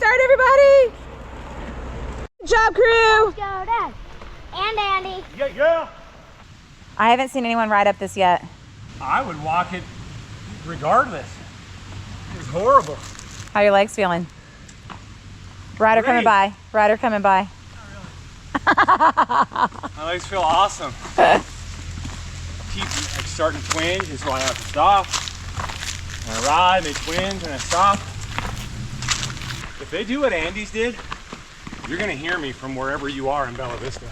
start, everybody. Good job, crew. Let's go, Dad. And Andy. Yeah. I haven't seen anyone ride up this yet. I would walk it regardless. It was horrible. How are your legs feeling? Rider coming by. Rider coming by. My legs feel awesome. Keep starting to twinge, and so I have to stop. And I ride, they twinge, and I stop. If they do what Andy's did, you're gonna hear me from wherever you are in Bella Vista.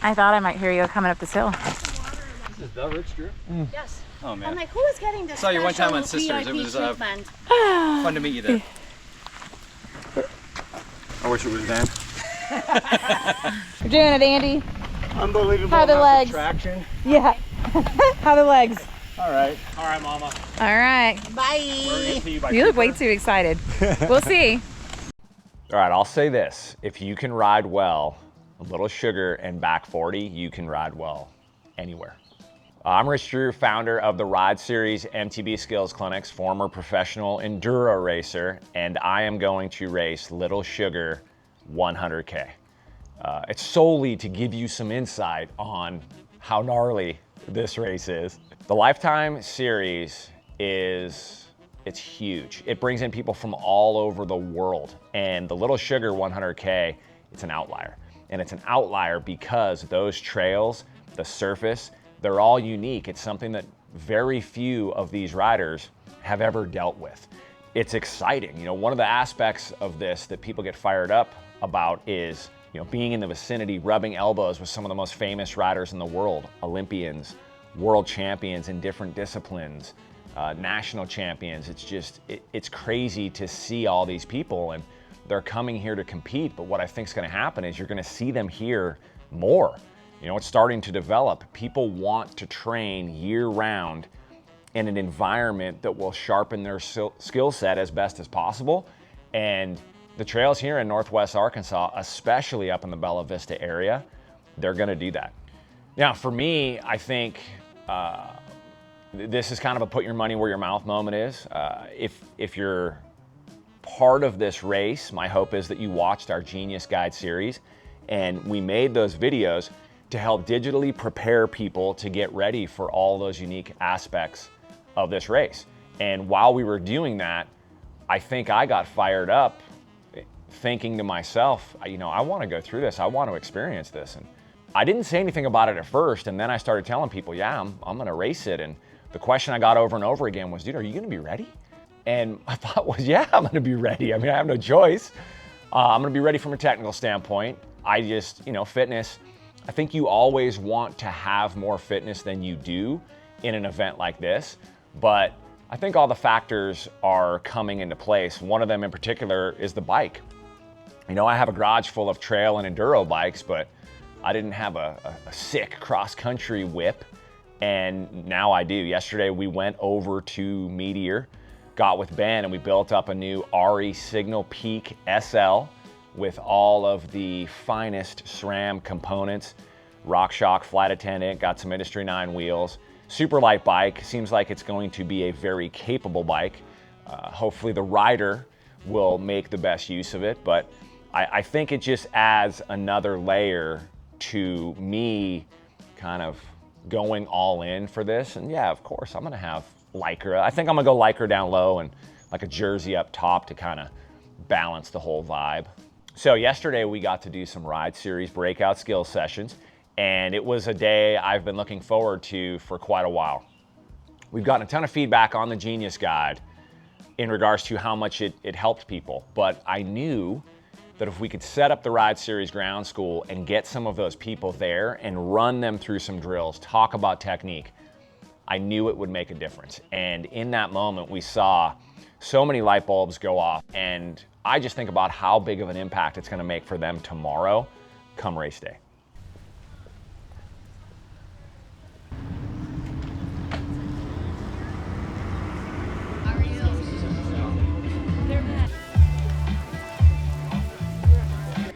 I thought I might hear you coming up this hill. This is the Rich Drew? Yes. Oh man. I'm like, who is getting this? Saw you one time on Sisters. It was fun to meet you there. I wish it was Dan. You're doing it, Andy. Unbelievable. How are the legs? Traction. Yeah. How are the legs? All right, Mama. All right. Bye. You look way too excited. We'll see. All right, I'll say this. If you can ride well, a little sugar and back 40, you can ride well anywhere. I'm Rich Drew, founder of the Ride Series MTB Skills Clinics, former professional enduro racer, and I am going to race Little Sugar 100K. It's solely to give you some insight on how gnarly this race is. The Lifetime Series it's huge. It brings in people from all over the world, and the Little Sugar 100K, it's an outlier. And it's an outlier because those trails, the surface, they're all unique. It's something that very few of these riders have ever dealt with. It's exciting. You know, one of the aspects of this that people get fired up about is, you know, being in the vicinity, rubbing elbows with some of the most famous riders in the world, Olympians, world champions in different disciplines, national champions. It's just, it's crazy to see all these people, and they're coming here to compete. But what I think is going to happen is you're going to see them here more. You know, it's starting to develop. People want to train year round in an environment that will sharpen their skill set as best as possible. And the trails here in Northwest Arkansas, especially up in the Bella Vista area, they're going to do that. Now, for me, I think this is kind of a put your money where your mouth moment is. If you're part of this race, my hope is that you watched our Genius Guide series, and we made those videos to help digitally prepare people to get ready for all those unique aspects of this race. And while we were doing that, I think I got fired up thinking to myself, you know, I want to go through this. I want to experience this. And I didn't say anything about it at first. And then I started telling people, yeah, I'm going to race it. And the question I got over and over again was, dude, are you going to be ready? And my thought was, yeah, I'm going to be ready. I mean, I have no choice. I'm going to be ready from a technical standpoint. I just, you know, fitness, I think you always want to have more fitness than you do in an event like this. But I think all the factors are coming into place. One of them in particular is the bike. You know, I have a garage full of trail and enduro bikes, but I didn't have a sick cross-country whip, and now I do. Yesterday we went over to Meteor, got with Ben, and we built up a new RE Signal Peak SL with all of the finest SRAM components, RockShox flat attendant, got some Industry 9 wheels. Super light bike, seems like it's going to be a very capable bike. Hopefully the rider will make the best use of it, but I think it just adds another layer to me kind of going all in for this. And yeah, of course, I'm gonna have Lycra. I think I'm gonna go Lycra down low and like a jersey up top to kind of balance the whole vibe. So yesterday we got to do some Ride Series breakout skill sessions, and it was a day I've been looking forward to for quite a while. We've gotten a ton of feedback on the Genius Guide in regards to how much it helped people, but I knew that if we could set up the Ride Series ground school and get some of those people there and run them through some drills, talk about technique, I knew it would make a difference. And in that moment, we saw so many light bulbs go off, and I just think about how big of an impact it's gonna make for them tomorrow come race day.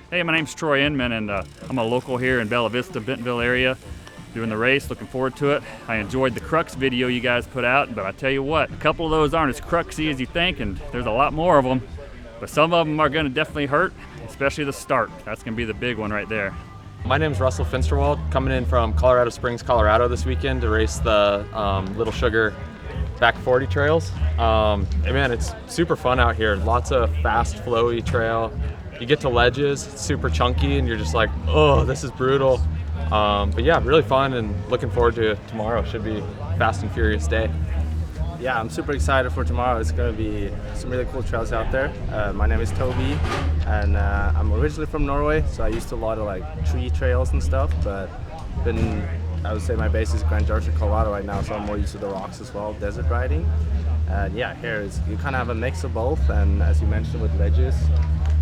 Hey, my name's Troy Inman, and I'm a local here in Bella Vista, Bentonville area, doing the race. Looking forward to it. I enjoyed the crux video you guys put out, but I tell you what, a couple of those aren't as cruxy as you think, and there's a lot more of them. but some of them are going to definitely hurt, especially the start. That's going to be the big one right there. My name's Russell Finsterwald, coming in from Colorado Springs, Colorado this weekend to race the Little Sugar back 40 trails. And man, it's super fun out here. Lots of fast, flowy trail. You get to ledges, it's super chunky, and you're just like, oh, this is brutal. But yeah, really fun, and looking forward to tomorrow. Should be a fast and furious day. Yeah, I'm super excited for tomorrow. It's going to be some really cool trails out there. My name is Toby, and I'm originally from Norway, so I used to a lot of like tree trails and stuff, but I would say my base is Grand Junction, Colorado right now, so I'm more used to the rocks as well, desert riding. And yeah, here you kind of have a mix of both, and as you mentioned with ledges,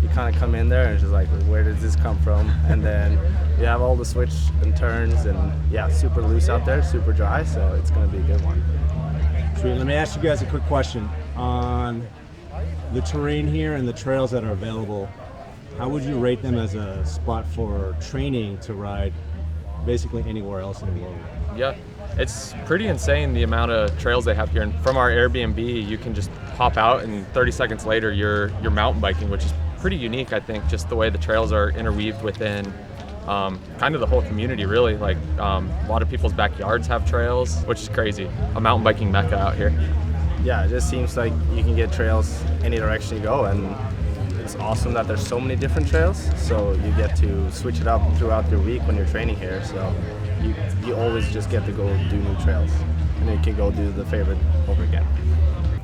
you kind of come in there and it's just like, where does this come from? And then you have all the switch and turns, and yeah, super loose out there, super dry, so it's going to be a good one. Sweet. Let me ask you guys a quick question on the terrain here and the trails that are available. How would you rate them as a spot for training to ride basically anywhere else in the world? Yeah, it's pretty insane the amount of trails they have here. And from our Airbnb, you can just pop out, and 30 seconds later, you're mountain biking, which is pretty unique, I think, just the way the trails are interweaved within kind of the whole community, really. Like a lot of people's backyards have trails, which is crazy. A mountain biking mecca out here. Yeah, it just seems like you can get trails any direction you go, and it's awesome that there's so many different trails, so you get to switch it up throughout your week when you're training here, so you always just get to go do new trails, and then you can go do the favorite over again.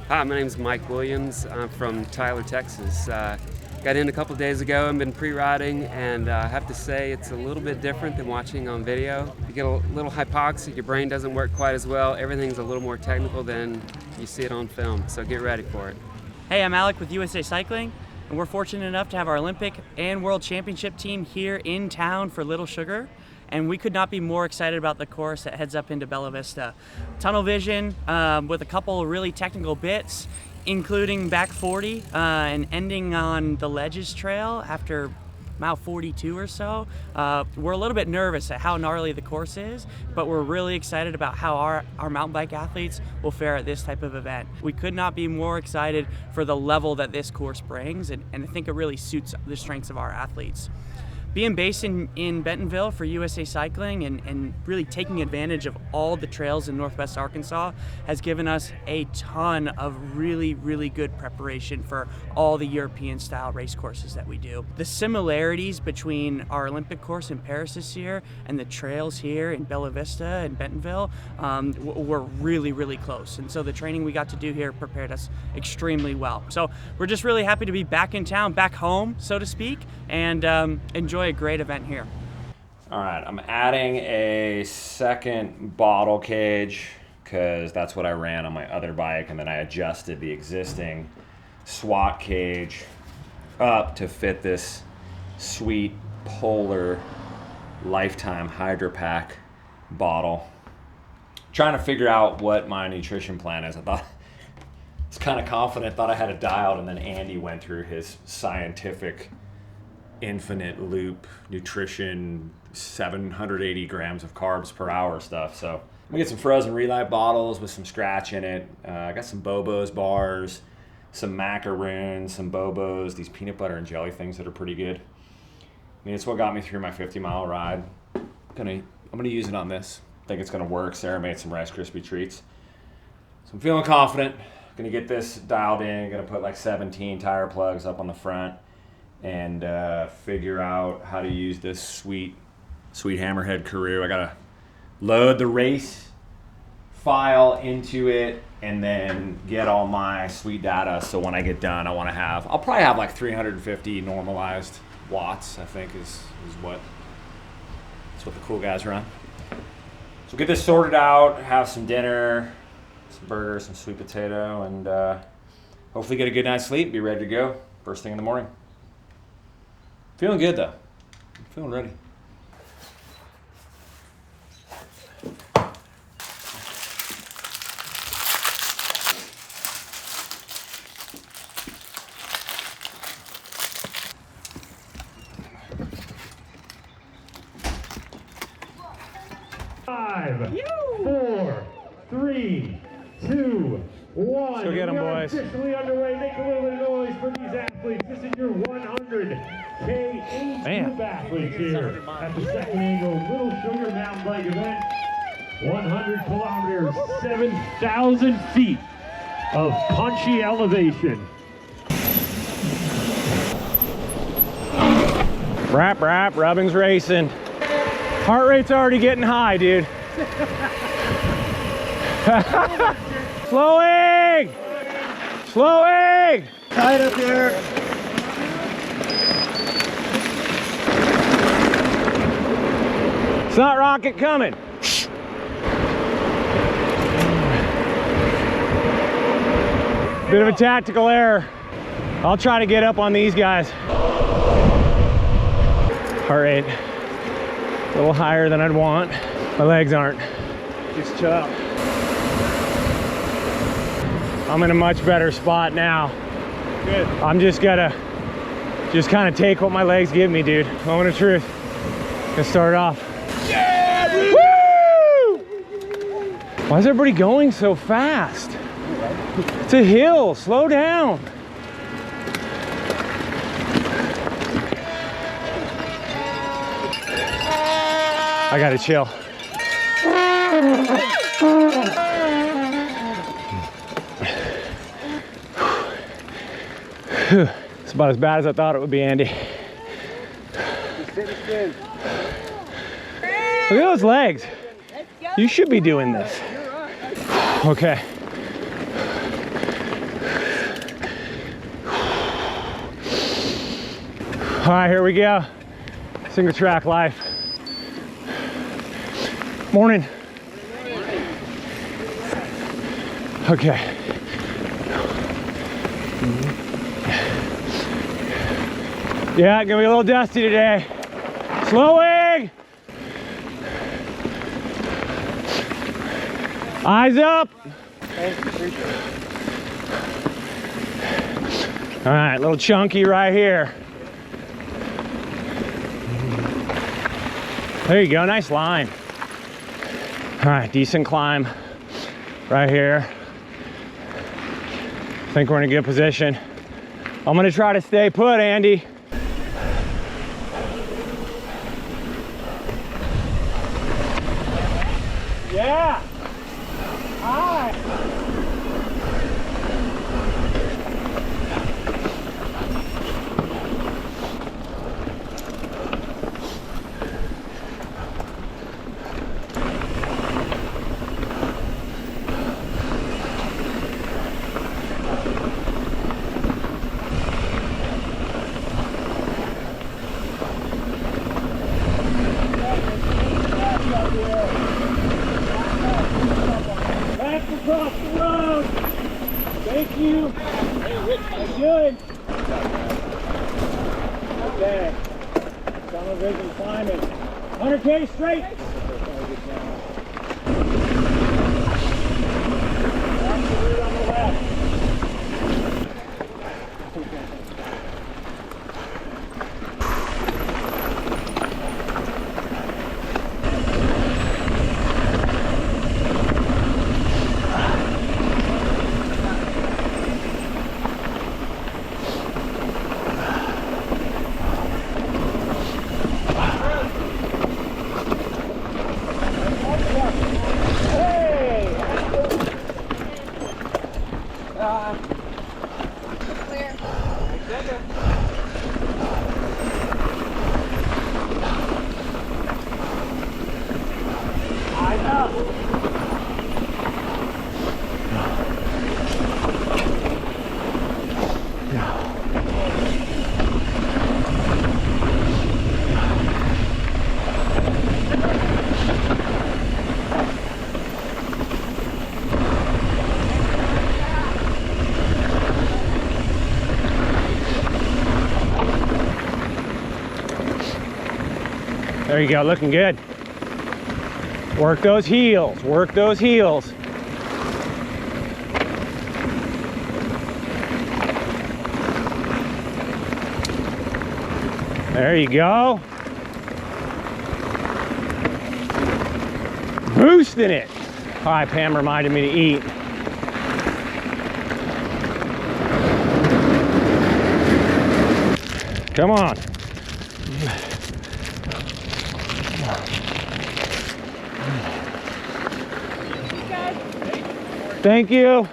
Hi, my name is Mike Williams. I'm from Tyler, Texas. Got in a couple days ago and been pre-riding, and I have to say it's a little bit different than watching on video. You get a little hypoxia, your brain doesn't work quite as well, everything's a little more technical than you see it on film, so get ready for it. Hey, I'm Alec with USA Cycling, and we're fortunate enough to have our Olympic and World Championship team here in town for Little Sugar, and we could not be more excited about the course that heads up into Bella Vista. Tunnel vision with a couple really technical bits, including back 40 and ending on the Ledges Trail after mile 42 or so. We're a little bit nervous at how gnarly the course is, but we're really excited about how our mountain bike athletes will fare at this type of event. We could not be more excited for the level that this course brings, and I think it really suits the strengths of our athletes. Being based in Bentonville for USA Cycling and really taking advantage of all the trails in Northwest Arkansas has given us a ton of really, really good preparation for all the European style race courses that we do. The similarities between our Olympic course in Paris this year and the trails here in Bella Vista and Bentonville were really, really close. And so the training we got to do here prepared us extremely well. So we're just really happy to be back in town, back home, so to speak, and enjoy a great event here. All right, I'm adding a second bottle cage because that's what I ran on my other bike, and then I adjusted the existing SWAT cage up to fit this sweet Polar Lifetime Hydro Pack bottle. Trying to figure out what my nutrition plan is. I was kind of confident, thought I had it dialed, and then Andy went through his scientific infinite loop nutrition 780 grams of carbs per hour stuff. So I'm gonna get some frozen Relight bottles with some scratch in it. I got some Bobo's bars, some macaroons, some Bobo's, these peanut butter and jelly things that are pretty good. I mean, it's what got me through my 50-mile ride. I'm gonna use it on this. I think it's gonna work. Sarah made some Rice Krispie treats, so I'm feeling confident. Gonna get this dialed in. Gonna put like 17 tire plugs up on the front and figure out how to use this sweet Hammerhead Karoo. I gotta load the race file into it and then get all my sweet data, so when I get done I'll probably have like 350 normalized watts, I think is what the cool guys run. So get this sorted out, have some dinner, some burgers, some sweet potato, and hopefully get a good night's sleep, be ready to go first thing in the morning. Feeling good though. I'm feeling ready. Five, 4, 3, 2, 1. Let's go get 'em, boys. Officially underway. Make a little bit of noise for these athletes. athletes. This is your 100K age group athletes here at the second annual Little Sugar Mountain Bike event. 100 kilometers, 7,000 feet of punchy elevation. Rap, rubbing's racing. Heart rate's already getting high, dude. Slowing! Slowing! Tight up here. It's not rocket coming. Bit of a tactical error. I'll try to get up on these guys. Heart rate a little higher than I'd want. My legs aren't. Just chop. I'm in a much better spot now. Good. I'm just gotta kind of take what my legs give me, dude. Moment of truth. Gonna start off. Yeah! Woo! Why is everybody going so fast? It's a hill, slow down. I gotta chill. It's about as bad as I thought it would be, Andy. Look at those legs. You should be doing this. Okay. All right, here we go. Single track life. Morning. Okay. Yeah, gonna be a little dusty today. Slowing. Eyes up. All right, a little chunky right here. There you go, nice line. All right, decent climb right here. I think we're in a good position. I'm gonna try to stay put, Andy. Yeah. Hi. Across the road. Thank you. Good. Okay. Tunnel vision climbing. 100K straight. Watch the route on the left. There you go, looking good. Work those heels, work those heels. There you go. Boosting it. Hi, Pam reminded me to eat. Come on. Thank you.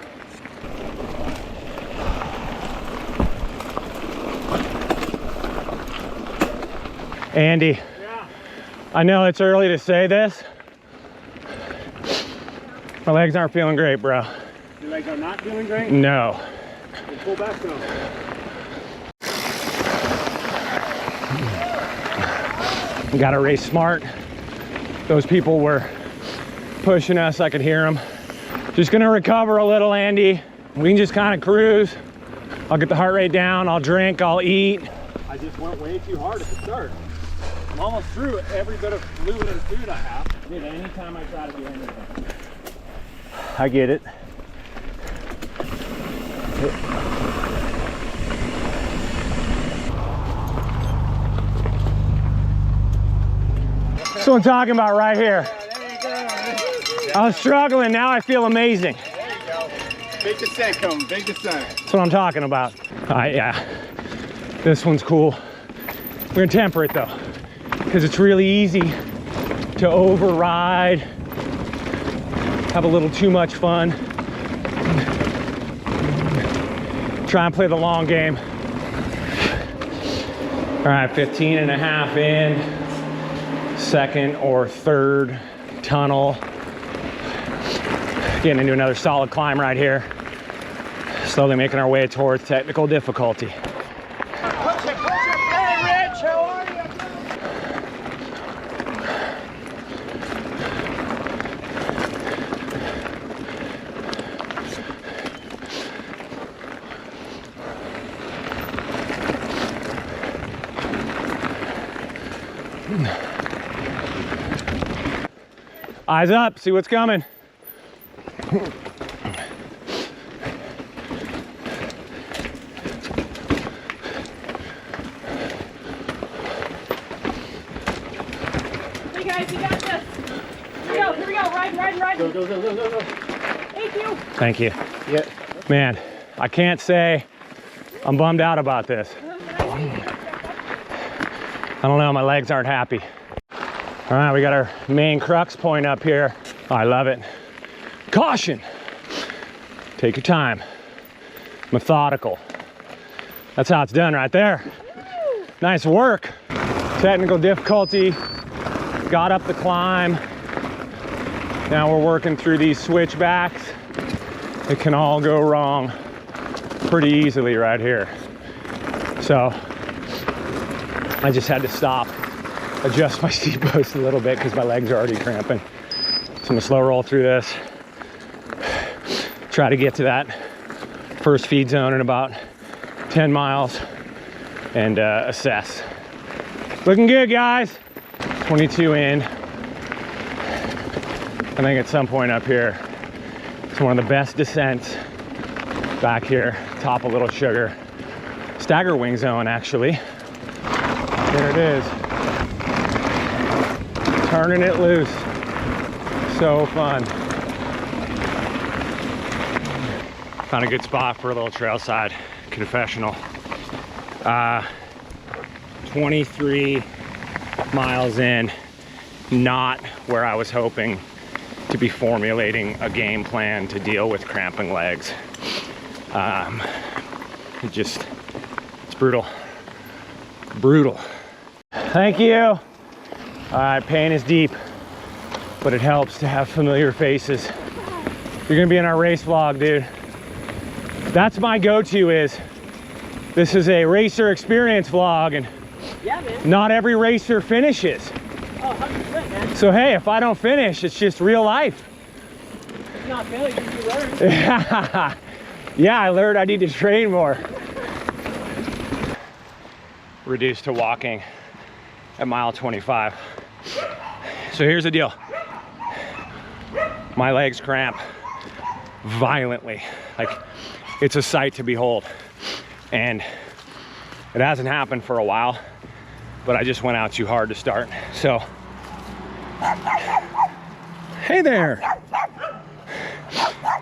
Andy, I know it's early to say this. My legs aren't feeling great, bro. Your legs are not feeling great? No. Well, pull back though. We gotta race smart. Those people were pushing us, I could hear them. Just gonna recover a little, Andy. We can just kind of cruise. I'll get the heart rate down, I'll drink, I'll eat. I just went way too hard at the start. I'm almost through every bit of fluid and food I have. Dude, anytime I try to do anything. I get it. That's what I'm talking about right here. I was struggling, now I feel amazing. There you go. Big descent coming, big descent. That's what I'm talking about. Yeah, this one's cool. We're gonna temper it though, because it's really easy to override, have a little too much fun. Try and play the long game. All right, 15 and a half in, second or third tunnel. Getting into another solid climb right here. Slowly making our way towards technical difficulty. Push it, hey Rich, how are you? Eyes up, see what's coming. Hey guys, you got this. Here we go, ride. Go. Thank you. Thank you. Yeah. Man, I can't say I'm bummed out about this. I don't know, my legs aren't happy. All right, we got our main crux point up here. Oh, I love it. Caution. Take your time. Methodical. That's how it's done right there. Nice work. Technical difficulty. Got up the climb. Now we're working through these switchbacks. It can all go wrong pretty easily right here. So I just had to stop, adjust my seat post a little bit because my legs are already cramping. So I'm gonna slow roll through this. Try to get to that first feed zone in about 10 miles and assess. Looking good, guys. 22 in. I think at some point up here, it's one of the best descents back here, top of Little Sugar. Stagger wing zone, actually. There it is. Turning it loose. So fun. Found a good spot for a little trailside confessional. 23 miles in, not where I was hoping to be formulating a game plan to deal with cramping legs. It's brutal. Brutal. Thank you. All right, pain is deep, but it helps to have familiar faces. You're gonna be in our race vlog, dude. That's my go-to is, this is a racer experience vlog, and Yeah, man. not every racer finishes. Oh, 100%, man. So hey, if I don't finish, it's just real life. It's not failure, you learn. Yeah, I learned I need to train more. Reduced to walking at mile 25. So here's the deal. My legs cramp violently. Like, it's a sight to behold. And it hasn't happened for a while, but I just went out too hard to start. So, hey there.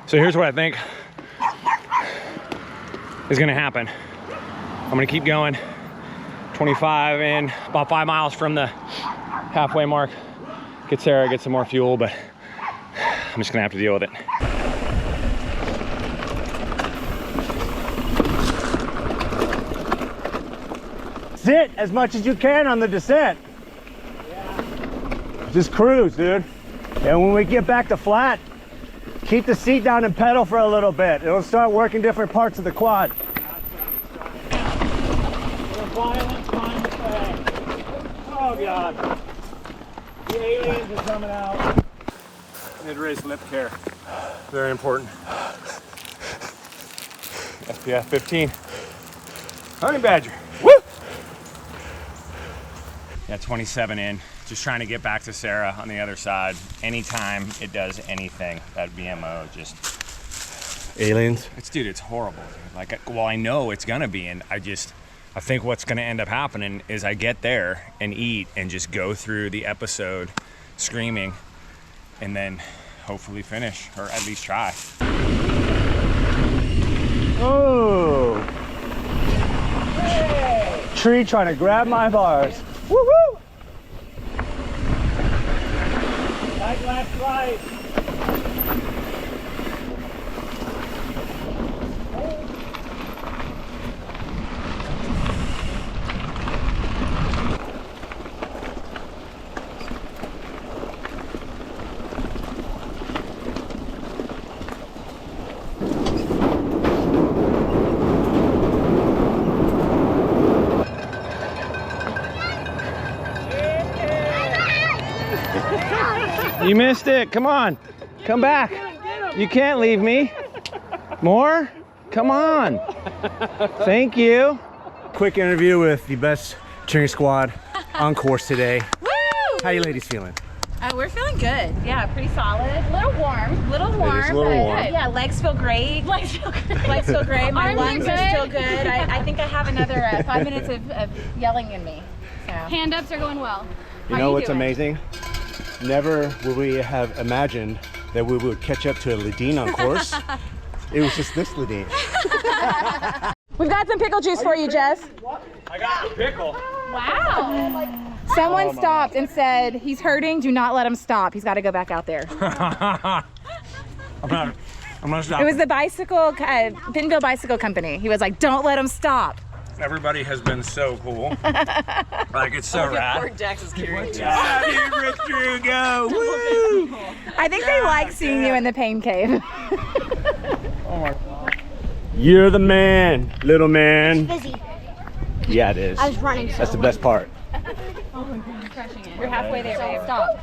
So here's what I think is gonna happen. I'm gonna keep going, 25 in, about 5 miles from the halfway mark. Get Sarah, get some more fuel, but I'm just gonna have to deal with it. Sit as much as you can on the descent. Just cruise, dude. And when we get back to flat, keep the seat down and pedal for a little bit. It'll start working different parts of the quad. Oh God. The aliens are coming out. Mid-race lip care. Very important. SPF 15. Honey badger. Woo! Yeah, 27 in. Just trying to get back to Sarah on the other side. Anytime it does anything, that VMO just... Aliens? Dude, it's horrible. Like, well, I know it's gonna be, and I think what's gonna end up happening is I get there and eat and just go through the episode screaming and then hopefully finish, or at least try. Oh! Hey. Tree trying to grab my bars. Woo-hoo! Right, left, right. You missed it. Come on. Come back. You can't leave me. More? Come on. Thank you. Quick interview with the best cheering squad on course today. Woo! How you ladies feeling? We're feeling good. Yeah, pretty solid. A little warm. Little warm. It is a little warm. Yeah, legs feel great. Legs feel great. Legs feel great. My Arms lungs are are still good. good. I think I have another 5 minutes of yelling in me. So. Hand ups are going well. You How know you what's doing? amazing? Never would we have imagined that we would catch up to a Ladine on course. It was just this Ladine. We've got some pickle juice for you, Jess. I got the pickle. Wow. Someone stopped and said, he's hurting, do not let him stop. He's got to go back out there. I'm gonna stop. It was the bicycle, Bentonville Bicycle Company. He was like, don't let him stop. Everybody has been so cool. Like, it's so rad. Jackson's carrying Yeah, dude, Rick Drew, go! Woo! I think they like seeing you in the pain cave. You're the man, little man. Busy. Yeah, it is. I was running. That's the best part. You're halfway there, babe. Stop.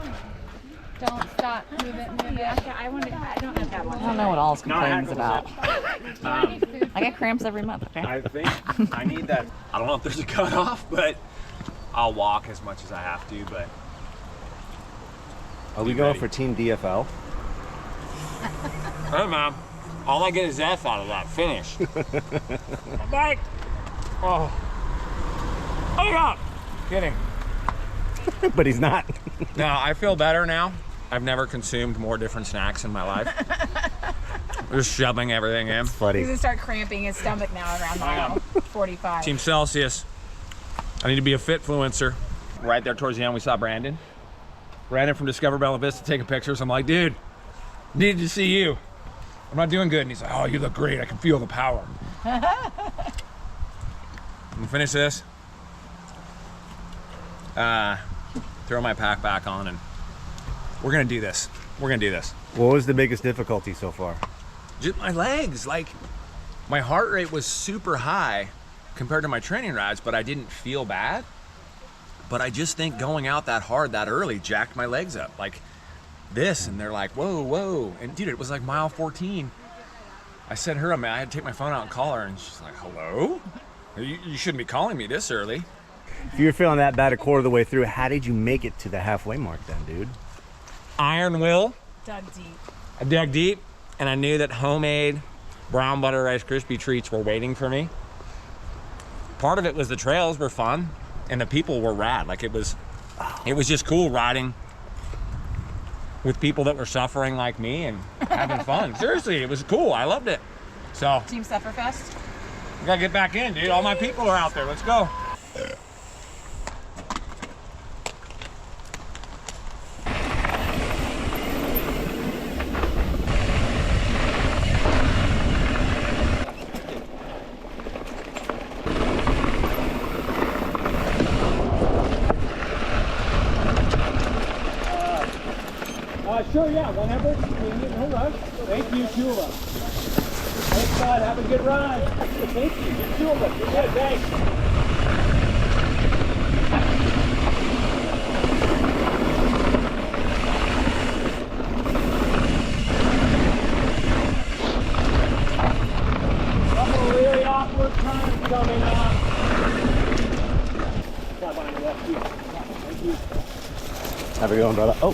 Don't stop. Move it. Move it. Okay, I don't have that one. I don't know what all's complaining complaining about. I get cramps every month, okay? I think I need that. I don't know if there's a cutoff, but I'll walk as much as I have to, but. Are we going for Team DFL? Hey, man. All I get is F out of that. Finish. I'm back. Oh. Oh, yeah. Kidding. But he's not. No, I feel better now. I've never consumed more different snacks in my life. Just shoving everything in. He's Funny. gonna start cramping his stomach now around mile 45. Team Celsius. I need to be a fitfluencer. Right there towards the end, we saw Brandon. Brandon from Discover Bella Vista taking pictures. I'm like, dude, needed to see you. I'm not doing good. And he's like, oh, you look great. I can feel the power. I'm gonna finish this. Throw my pack back on, and we're gonna do this. We're gonna do this. What was the biggest difficulty so far? Just my legs. Like, my heart rate was super high compared to my training rides, but I didn't feel bad. But I just think going out that hard that early jacked my legs up like this, and they're like, whoa, whoa. And dude, it was like mile 14. I said to her, I had to take my phone out and call her, and she's like, hello? You shouldn't be calling me this early. If you were feeling that bad a quarter of the way through, how did you make it to the halfway mark then, dude? Iron will. Dug deep. I dug deep, and I knew that homemade brown butter Rice Krispie treats were waiting for me. Part of it was the trails were fun, and the people were rad. Like, it was just cool riding with people that were suffering like me and having fun. Seriously, it was cool. I loved it. So, Team Sufferfest. I gotta get back in, dude. All my people are out there. Let's go. sure, yeah. Whenever. No rush. Thank you, two of them. Thanks, God. Have a good run. Thank you. You're two of them. You're good. Thanks. Couple really awkward turns coming up. Thank you. Have a good one, brother. Oh.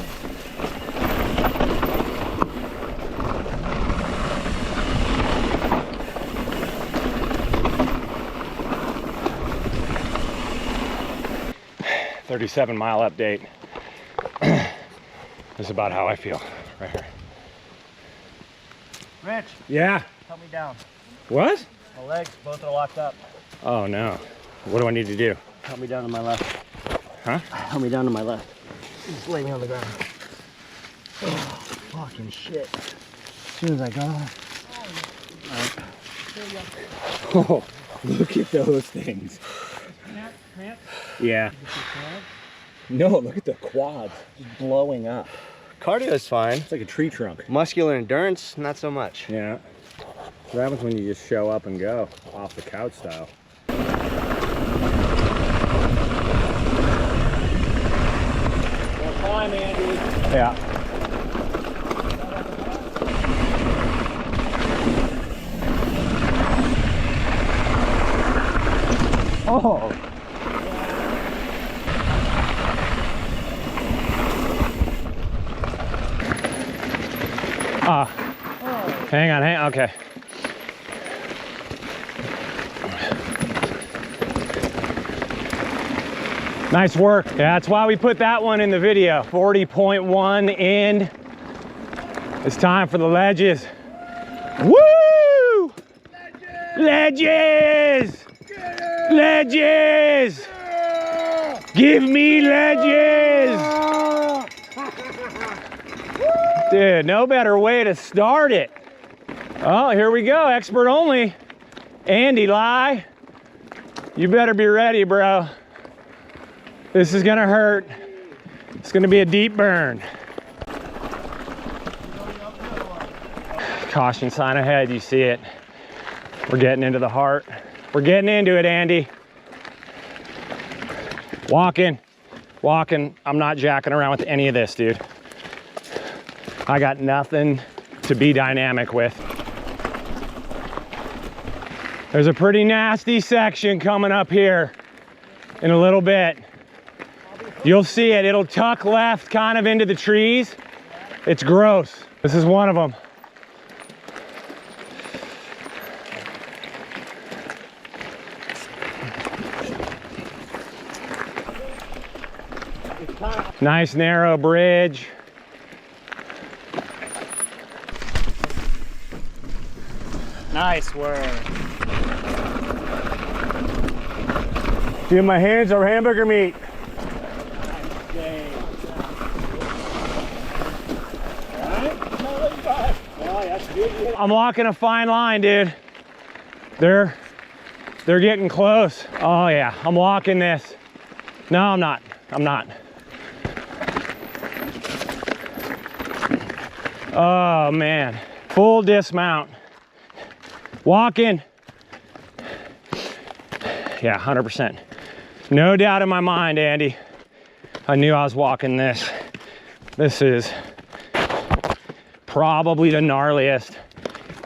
$37-mile update. This is about how I feel right here. Rich. Yeah. Help me down. What? My legs both are locked up. Oh no. What do I need to do? Help me down to my left. Huh? Help me down to my left. Just lay me on the ground. Oh, fucking shit. As soon as I got off. Oh, look at those things. Yeah. No, look at the quads just blowing up. Cardio is fine. It's like a tree trunk. Muscular endurance, not so much. Yeah. What happens when you just show up and go off the couch style? More climb, Andy. Yeah. Oh. Hang on, okay. Nice work. Yeah, that's why we put that one in the video. 40.1 in. It's time for the ledges. Woo! Ledges! Ledges! Give me ledges! Dude, no better way to start it. Oh, here we go, expert only. Andy, lie. You better be ready, bro. This is gonna hurt. It's gonna be a deep burn. Caution sign ahead, you see it. We're getting into the heart. We're getting into it, Andy. Walking. I'm not jacking around with any of this, dude. I got nothing to be dynamic with. There's a pretty nasty section coming up here in a little bit. You'll see it. It'll tuck left kind of into the trees. It's gross. This is one of them. Nice narrow bridge. Nice work. Dude, my hands are hamburger meat. I'm walking a fine line, dude. They're getting close. Oh yeah, I'm walking this. No, I'm not. Oh man, full dismount. Walking. Yeah, 100%. No doubt in my mind, Andy. I knew I was walking this. This is probably the gnarliest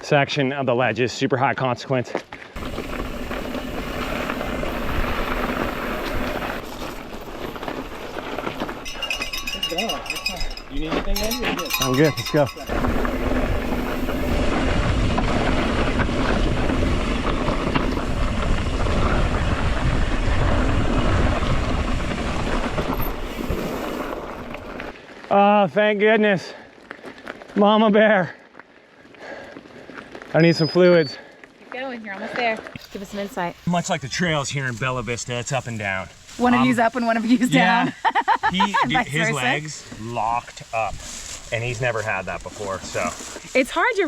section of the ledges. Super high consequence. You need anything, Andy? I'm good, let's go. Oh, thank goodness. Mama bear. I need some fluids. Keep going, you're almost there. Give us some insight. Much like the trails here in Bella Vista, it's up and down. One of you's up and one of you's down. His legs locked up, and he's never had that before, so. It's hard to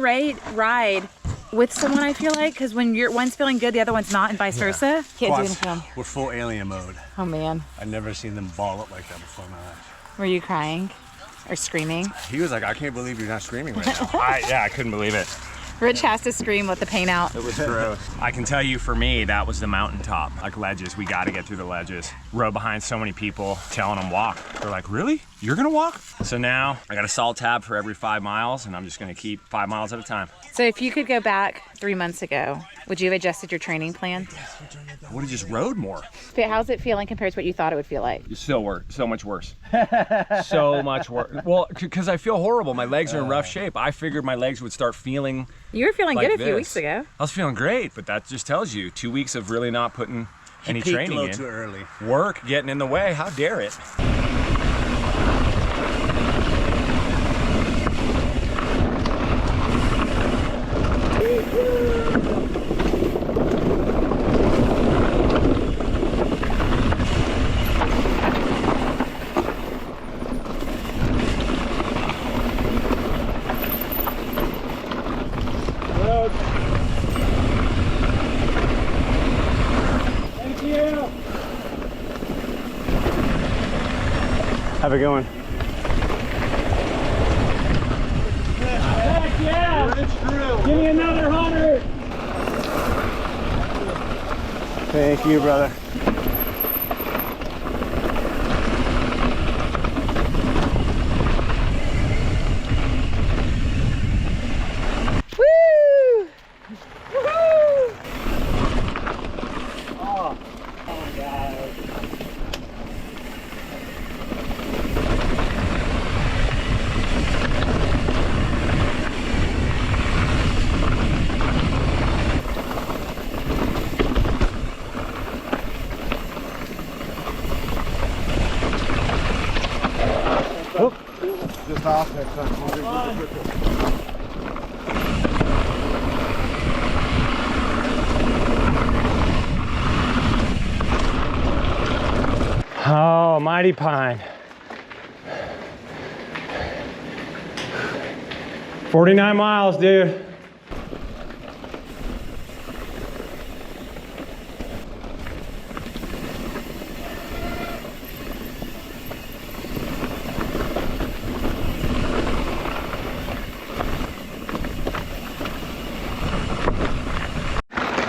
ride with someone, I feel like, because when one's feeling good, the other one's not, and vice versa. Can't do it in film. We're full alien mode. Oh man. I've never seen them ball up like that before in my life. Were you crying? or screaming? He was like, I can't believe you're not screaming right now. I couldn't believe it. Rich has to scream with the paint out. It was gross. I can tell you, for me, that was the mountaintop. Like ledges, we got to get through the ledges. Rode behind so many people, telling them walk. They're like, really? You're gonna walk? So now I got a salt tab for every 5 miles, and I'm just gonna keep 5 miles at a time. So if you could go back 3 months ago, would you have adjusted your training plan? I would have just rode more. How's it feeling compared to what you thought it would feel like? It's still worse, so much worse. So much worse. Well, because I feel horrible. My legs are in rough shape. I figured my legs would start feeling You were feeling like good a few this. weeks ago. I was feeling great, but that just tells you 2 weeks of really not putting any peaked a training little in. too early. Work getting in the way. How dare it? Thank you. Have a good one. Heck yeah! Give me another 100. Thank you, brother. Woo! Woohoo! Oh my God. Just off that time. Oh, mighty pine. 49 miles, dude.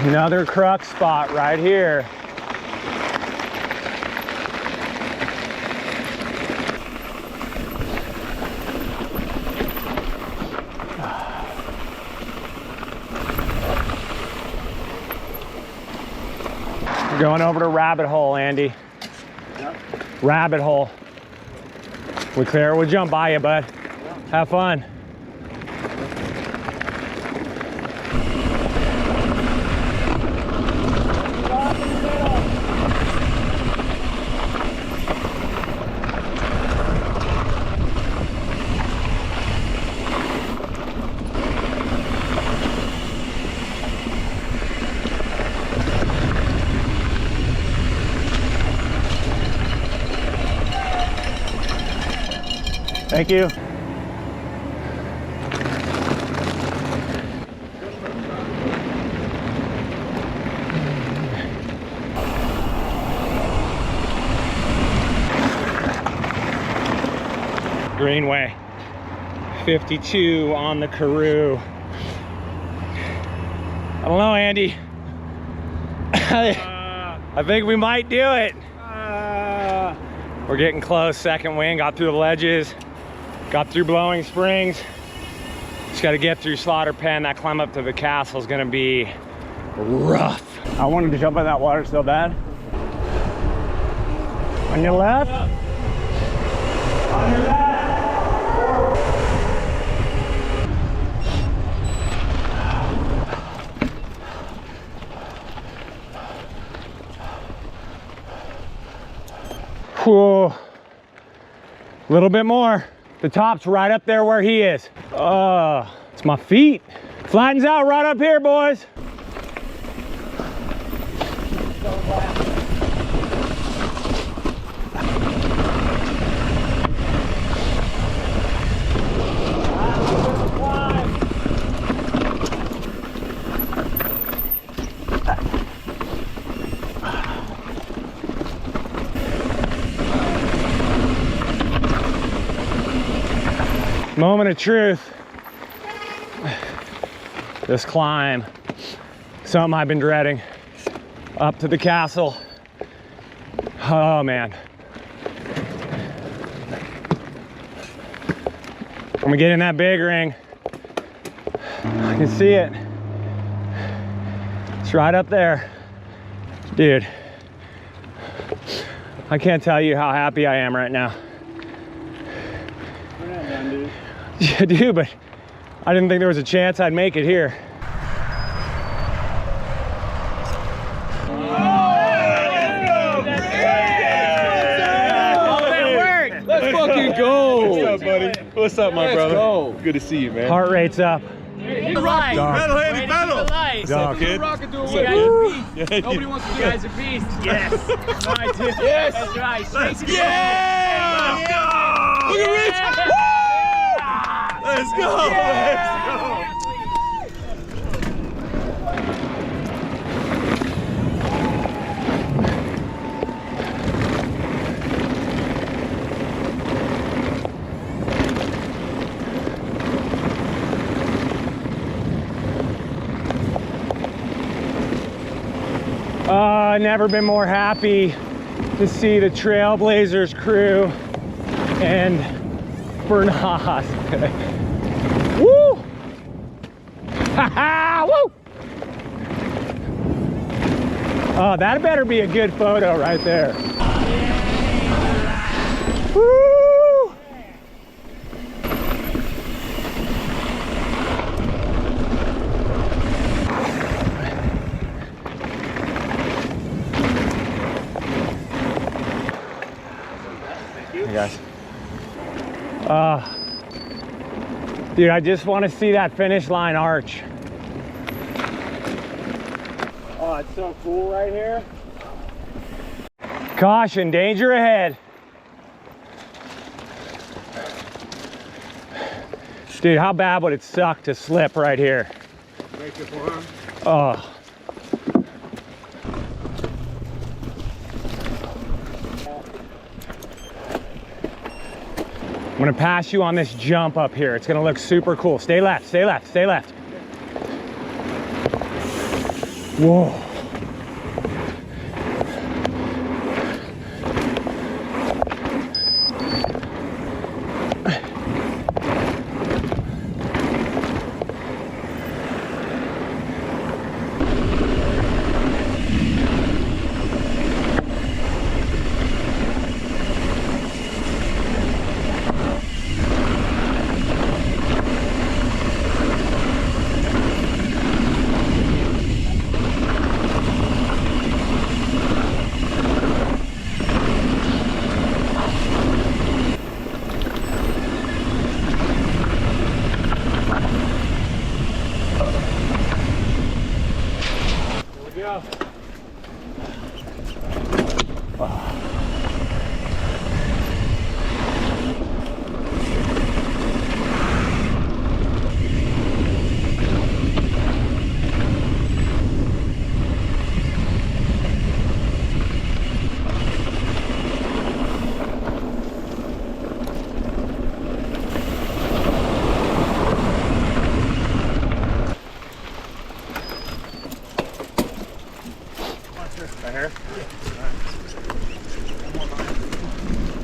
Another crux spot right here. We're going over to Rabbit Hole, Andy. Yep. Rabbit Hole. We clear? We'll jump by you, bud. Have fun. Thank you. Greenway. 52 on the Karoo. I don't know, Andy. I think we might do it. We're getting close. Second wind, got through the ledges, got through Blowing Springs. Just got to get through Slaughter Pen. That climb up to the castle is going to be rough. I wanted to jump in that water so bad. On your left. On your left. Whoa. A little bit more. The top's right up there where he is. It's my feet. Flattens out right up here, boys. Moment of truth. This climb, something I've been dreading. Up to the castle. Oh man. I'm gonna get in that big ring. I can see it. It's right up there. Dude, I can't tell you how happy I am right now. We're not done, dude. Yeah, dude, but I didn't think there was a chance I'd make it here. Let's fucking go. What's up, buddy? What's up, my brother? Go. Good to see you, man. Heart rate's up. The light. Pedal, Andy, pedal. What's up, kid? You guys are beast. Nobody wants to do guys are beast. Yes. Yes. That's right. Yeah. Let's go. Look at Rich. Woo! Let's go. Let's go. Never been more happy to see the Trailblazers crew and Bernard. Woo! Ha ha! Woo! Oh, that better be a good photo right there. Woo! Guys. Dude, I just want to see that finish line arch. Oh, it's so cool right here. Caution, danger ahead. Dude, how bad would it suck to slip right here? Break your forearm. Oh. I'm gonna pass you on this jump up here. It's gonna look super cool. Stay left, stay left, stay left. Whoa.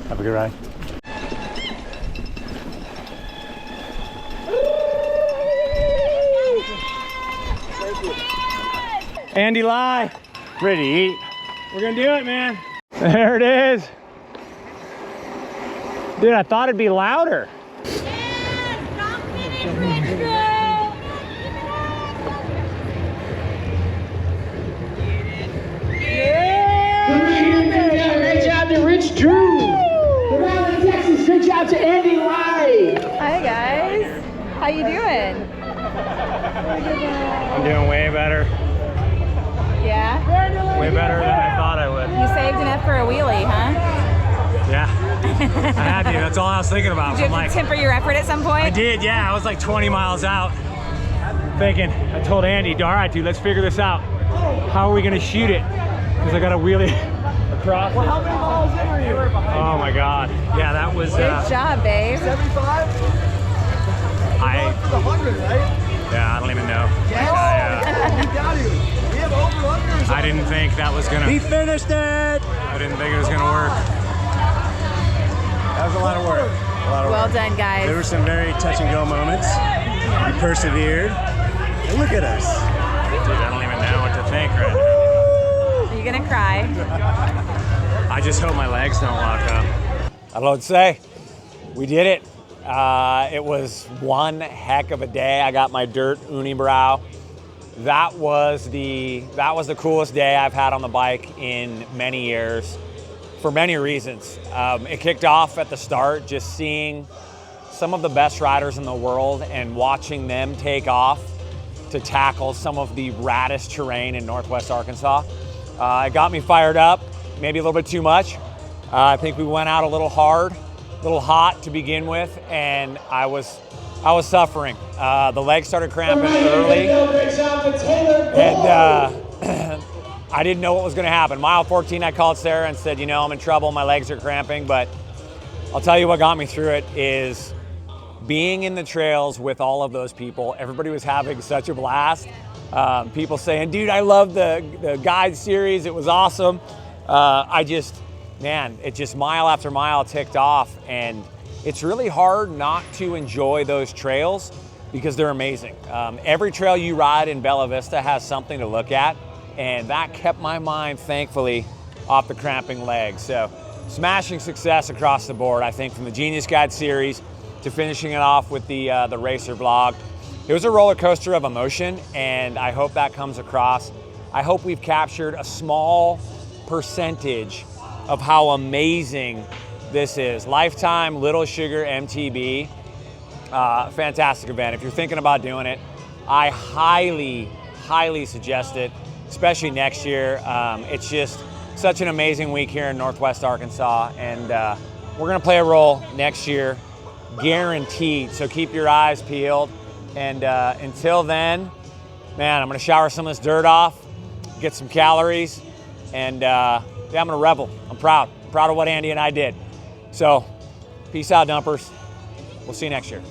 Have a good ride. Andy Lai, ready to eat. We're gonna do it, man. There it is. Dude, I thought it'd be louder. Great job to Rich Drew. The Valley, Texas. Great job to Andy Lai. Hi guys. How you doing? I'm doing way better. Yeah? Way better than I thought I would. You saved enough for a wheelie, huh? Yeah. I had to. That's all I was thinking about. Did you have to temper your effort at some point? I did, yeah. I was like 20 miles out. Thinking, I told Andy, all right, dude, let's figure this out. How are we gonna shoot it? Because I got to wheelie across it. How many miles in are you? Oh my God. Yeah, that was... Good job, babe. 75? The 100, right? Yeah, I don't even know. Yes. You got it. We have over-unders. I didn't think that was gonna. He finished it. I didn't think it was gonna work. That was a lot of work. A lot of Well work. done, guys. There were some very touch and go moments. You persevered. And look at us. Dude, I don't even know what to think right now. Are you gonna cry? I just hope my legs don't lock up. I don't know what to say. We did it. It was one heck of a day. I got my dirt unibrow. That was the coolest day I've had on the bike in many years, for many reasons. It kicked off at the start, just seeing some of the best riders in the world and watching them take off to tackle some of the raddest terrain in Northwest Arkansas. It got me fired up, maybe a little bit too much. I think we went out a little hard, a little hot to begin with, and I was suffering. The legs started cramping early, and I didn't know what was going to happen. Mile 14, I called Sarah and said, you know, I'm in trouble, my legs are cramping, but I'll tell you what got me through it is being in the trails with all of those people. Everybody was having such a blast. People saying, dude, I love the guide series, it was awesome. It just mile after mile ticked off, and it's really hard not to enjoy those trails because they're amazing. Every trail you ride in Bella Vista has something to look at, and that kept my mind, thankfully, off the cramping legs. So smashing success across the board, I think, from the Genius Guide series to finishing it off with the Racer vlog. It was a roller coaster of emotion, and I hope that comes across. I hope we've captured a small percentage of how amazing this is. Lifetime Little Sugar MTB, fantastic event. If you're thinking about doing it, I highly, highly suggest it, especially next year. It's just such an amazing week here in Northwest Arkansas, and we're gonna play a role next year, guaranteed. So keep your eyes peeled. And until then, man, I'm gonna shower some of this dirt off, get some calories, and yeah, I'm gonna revel. I'm proud of what Andy and I did. So peace out, dumpers. We'll see you next year.